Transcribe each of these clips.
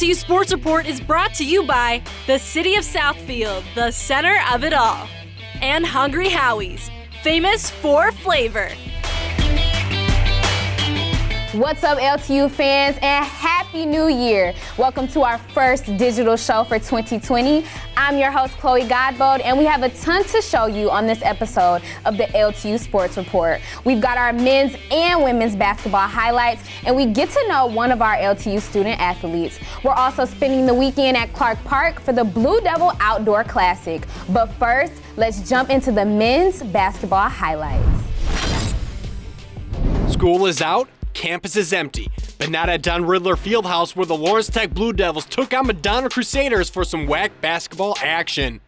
LTU Sports Report is brought to you by the City of Southfield, the center of it all, and Hungry Howie's, famous for flavor. What's up, LTU fans, and Happy New Year. Welcome to our first digital show for 2020. I'm your host, Chloe Godbold, and we have a ton to show you on this episode of the LTU Sports Report. We've got our men's and women's basketball highlights, and we get to know one of our LTU student athletes. We're also spending the weekend at Clark Park for the Blue Devil Outdoor Classic. But first, let's jump into the men's basketball highlights. School is out. Campus is empty, but not at Don Riddler Fieldhouse, where the Lawrence Tech Blue Devils took on Madonna Crusaders for some whack basketball action.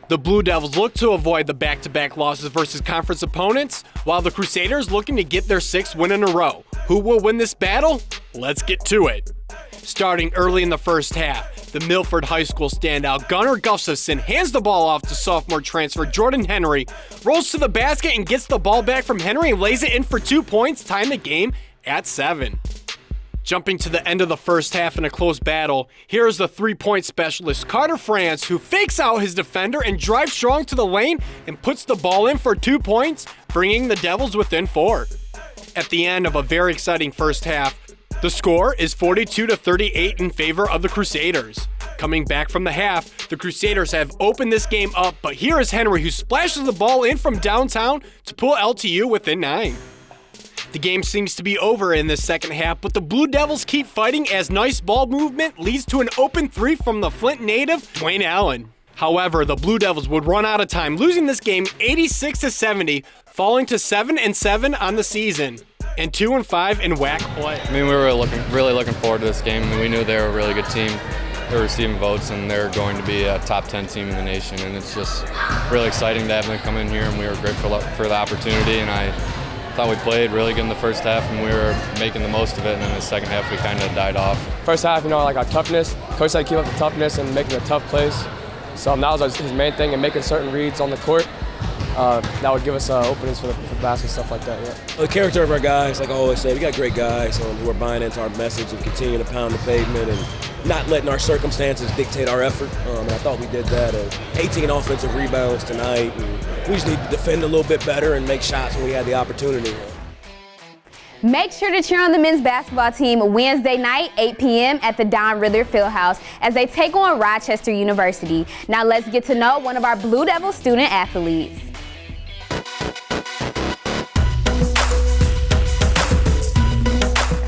The Blue Devils look to avoid the back-to-back losses versus conference opponents, while the Crusaders looking to get their 6th win in a row. Who will win this battle? Let's get to it. Starting early in the first half, the Milford High School standout Gunnar Gustafson hands the ball off to sophomore transfer Jordan Henry, rolls to the basket and gets the ball back from Henry and lays it in for 2 points, tying the game at 7. Jumping to the end of the first half in a close battle, here is the three-point specialist Carter France, who fakes out his defender and drives strong to the lane and puts the ball in for 2 points, bringing the Devils within 4. At the end of a very exciting first half, the score is 42-38 in favor of the Crusaders. Coming back from the half, the Crusaders have opened this game up, but here is Henry, who splashes the ball in from downtown to pull LTU within 9. The game seems to be over in this second half, but the Blue Devils keep fighting as nice ball movement leads to an open three from the Flint native, Dwayne Allen. However, the Blue Devils would run out of time, losing this game 86-70, falling to 7-7 on the season, and 2-5 in WAC play. I mean, we were really looking forward to this game. I mean, we knew they were a really good team. They're receiving votes, and they're going to be a top 10 team in the nation, and it's just really exciting to have them come in here, and we were grateful for the opportunity, and I thought we played really good in the first half, and we were making the most of it, and in the second half we kind of died off. First half, like our toughness. Coach said keep up the toughness and making the tough plays. So that was his main thing, and making certain reads on the court. That would give us openings for the basket, stuff like that, yeah. The character of our guys, like I always say, we got great guys who are buying into our message and continuing to pound the pavement and not letting our circumstances dictate our effort. And I thought we did that. 18 offensive rebounds tonight. And we just need to defend a little bit better and make shots when we had the opportunity. Make sure to cheer on the men's basketball team Wednesday night, 8 p.m. at the Don Riddler Fieldhouse as they take on Rochester University. Now let's get to know one of our Blue Devil student athletes.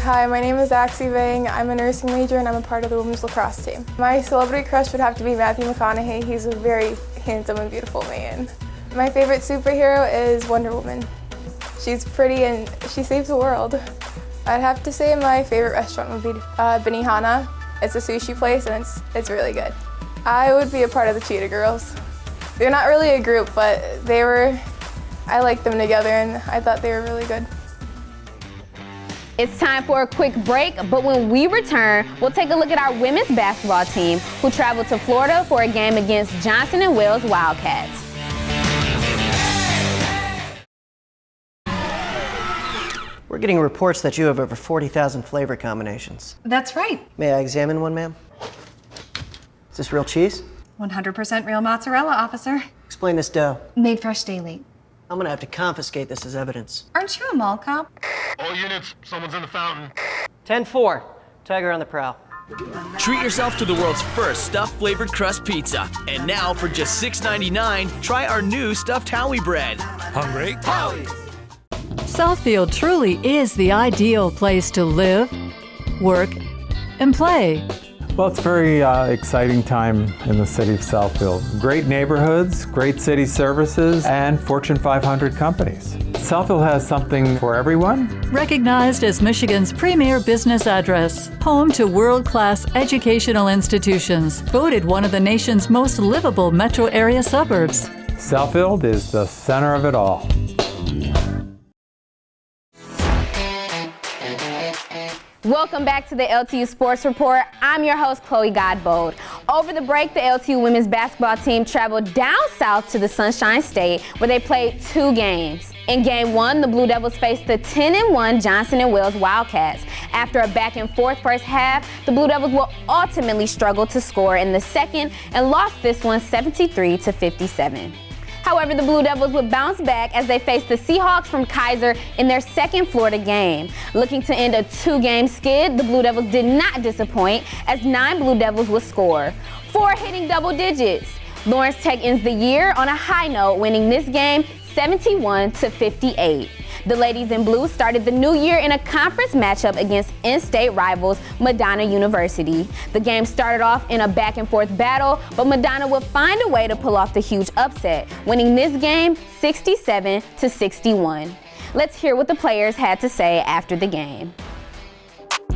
Hi, my name is Axie Vang. I'm a nursing major and I'm a part of the women's lacrosse team. My celebrity crush would have to be Matthew McConaughey. He's a very handsome and beautiful man. My favorite superhero is Wonder Woman. She's pretty and she saves the world. I'd have to say my favorite restaurant would be Benihana. It's a sushi place and it's really good. I would be a part of the Cheetah Girls. They're not really a group, but I liked them together and I thought they were really good. It's time for a quick break, but when we return, we'll take a look at our women's basketball team who traveled to Florida for a game against Johnson & Wales Wildcats. We're getting reports that you have over 40,000 flavor combinations. That's right. May I examine one, ma'am? Is this real cheese? 100% real mozzarella, officer. Explain this dough. Made fresh daily. I'm gonna have to confiscate this as evidence. Aren't you a mall cop? All units, someone's in the fountain. 10-4, Tiger on the prowl. Treat yourself to the world's first stuffed flavored crust pizza. And now for just $6.99, try our new stuffed Howie bread. Hungry? Howie! Southfield truly is the ideal place to live, work, and play. Well, it's a very exciting time in the city of Southfield. Great neighborhoods, great city services, and Fortune 500 companies. Southfield has something for everyone. Recognized as Michigan's premier business address, home to world-class educational institutions, voted one of the nation's most livable metro area suburbs. Southfield is the center of it all. Welcome back to the LTU Sports Report. I'm your host, Chloe Godbold. Over the break, the LTU women's basketball team traveled down south to the Sunshine State, where they played 2 games. In Game 1, the Blue Devils faced the 10-1 Johnson & Wales Wildcats. After a back-and-forth first half, the Blue Devils will ultimately struggle to score in the second and lost this one 73-57. However, the Blue Devils would bounce back as they faced the Seahawks from Kaiser in their second Florida game. Looking to end a 2-game skid, the Blue Devils did not disappoint as 9 Blue Devils would score, 4 hitting double digits. Lawrence Tech ends the year on a high note, winning this game 71-58. The ladies in blue started the new year in a conference matchup against in-state rivals Madonna University. The game started off in a back-and-forth battle, but Madonna would find a way to pull off the huge upset, winning this game 67-61. Let's hear what the players had to say after the game.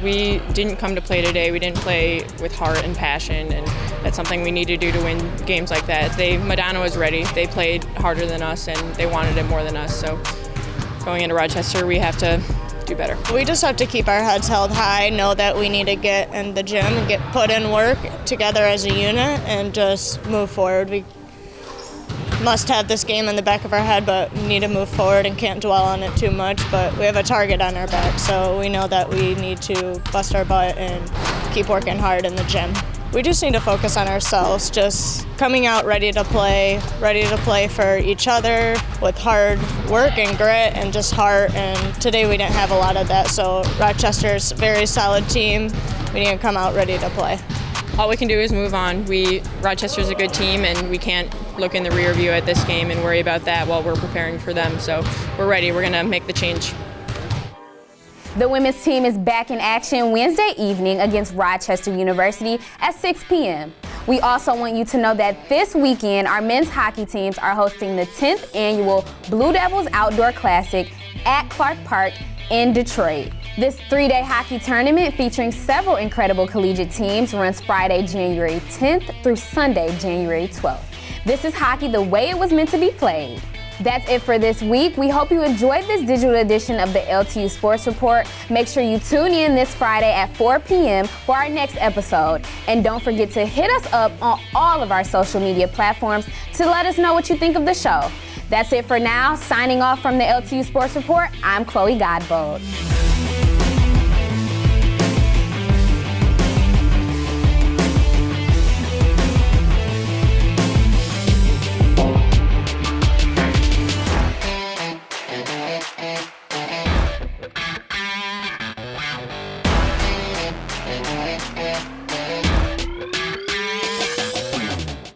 We didn't come to play today. We didn't play with heart and passion, and that's something we need to do to win games like that. Madonna was ready. They played harder than us, and they wanted it more than us. So going into Rochester, we have to do better. We just have to keep our heads held high, know that we need to get in the gym and put in work together as a unit and just move forward. We must have this game in the back of our head, but we need to move forward and can't dwell on it too much. But we have a target on our back, so we know that we need to bust our butt and keep working hard in the gym. We just need to focus on ourselves, just coming out ready to play for each other with hard work and grit and just heart. And today we didn't have a lot of that, so Rochester's a very solid team. We need to come out ready to play. All we can do is move on. Rochester's a good team, and we can't look in the rear view at this game and worry about that while we're preparing for them. So we're ready. We're going to make the change. The women's team is back in action Wednesday evening against Rochester University at 6 p.m. We also want you to know that this weekend, our men's hockey teams are hosting the 10th annual Blue Devils Outdoor Classic at Clark Park in Detroit. This 3-day hockey tournament featuring several incredible collegiate teams runs Friday, January 10th through Sunday, January 12th. This is hockey the way it was meant to be played. That's it for this week. We hope you enjoyed this digital edition of the LTU Sports Report. Make sure you tune in this Friday at 4 p.m. for our next episode. And don't forget to hit us up on all of our social media platforms to let us know what you think of the show. That's it for now. Signing off from the LTU Sports Report, I'm Chloe Godbold.